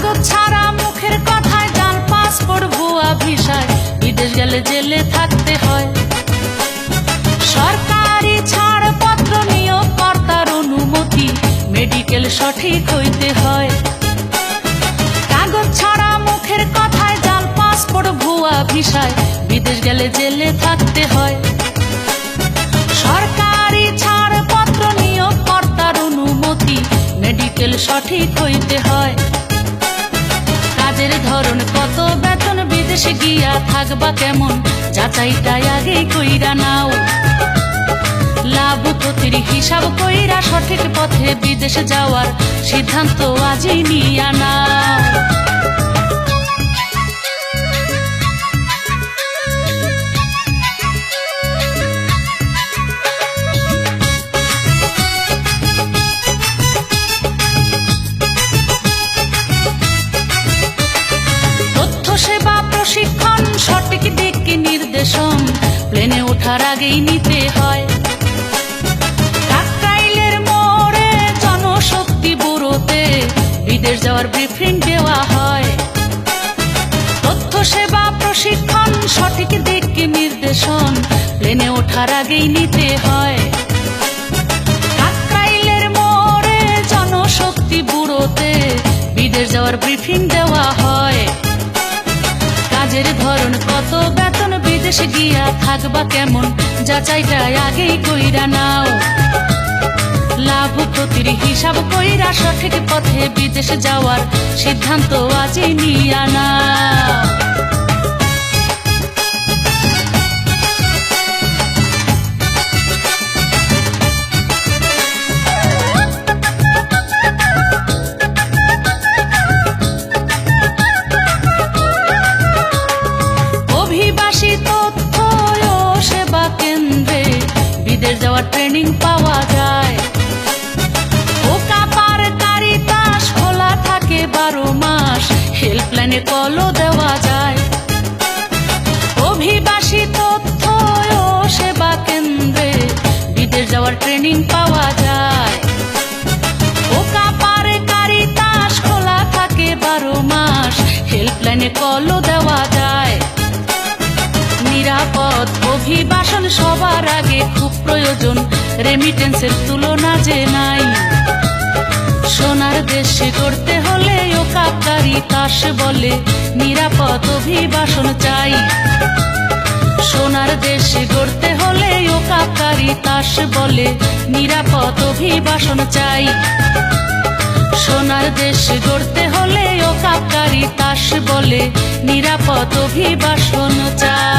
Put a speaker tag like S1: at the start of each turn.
S1: কাগজ ছাড়া মুখের কথায় জাল পাসপোর্ট ভুয়া ভিসায় বিদেশ গেলে জেলে থাকতে হয়। সরকারি ছাড়পত্র নিয়োগকর্তার অনুমতি মেডিকেল সঠিক হইতে হয়। কাগজ ছাড়া মুখের কথায় জাল পাসপোর্ট ভুয়া ভিসায় বিদেশ গেলে জেলে থাকতে হয়। সরকারি ছাড়পত্র নিয়োগকর্তার অনুমতি মেডিকেল সঠিক হইতে হয়। কাজের ধরন কত, বেতন, বিদেশে গিয়া থাকবা কেমন, যাচাইটাই আগেই কইরা নাও। লাভ ক্ষতির হিসাব কইরা সঠিক পথে বিদেশে যাওয়ার সিদ্ধান্ত আজই নিয়া নাও। সেবা প্রশিক্ষণ, সঠিক দিক নির্দেশন প্লেনে ওঠার আগেই নিতে হয়। কাকরাইলের মোড়ে জনশক্তি ব্যুরোতে বিদেশ যাওয়ার ব্রিফিং দেওয়া হয়। তথ্য সেবা প্রশিক্ষণ, সঠিক দিক নির্দেশন প্লেনে ওঠার আগেই নিতে হয়। কাকরাইলের মোড়ে জনশক্তি ব্যুরোতে বিদেশ যাওয়ার ব্রিফিং দেওয়া হয়। কাজের ধরন কত, বেতন, বিদেশে গিয়া থাকবা কেমন, যাচাইটা আগেই কইরা নাও। লাভ ক্ষতির হিসাব কইরা সঠিক পথে বিদেশে যাওয়ার সিদ্ধান্ত আজই নিয়া নাও। বিদেশ যাওয়ার ট্রেনিং পাওয়া যায়। ওকা পার কারিতাস খোলা থাকে 12 মাস, হেল্পলাইনে কলও দেওয়া যায়। অভিবাসী তথ্য ও সেবা কেন্দ্রে বিদেশ যাওয়ার ট্রেনিং পাওয়া যায়। ওকা পার কারিতাস খোলা থাকে 12 মাস, হেল্পলাইনে কলও দেওয়া যায়। নিরাপদ অভিবাসন সবার আগে খুব প্রয়োজন, রেমিটেন্সের তুলনা যে নাই। সোনার দেশে করতে হলে ওকা কারিতাস বলে নিরাপদ অভিবাসন চাই। সোনার দেশে গড়তে হলে ওকা কারিতাস বলে নিরাপদ অভিবাসন চাই। সোনার দেশ গড়তে হলে ওকা কারিতাস বলে নিরাপদ অভিবাসন চাই।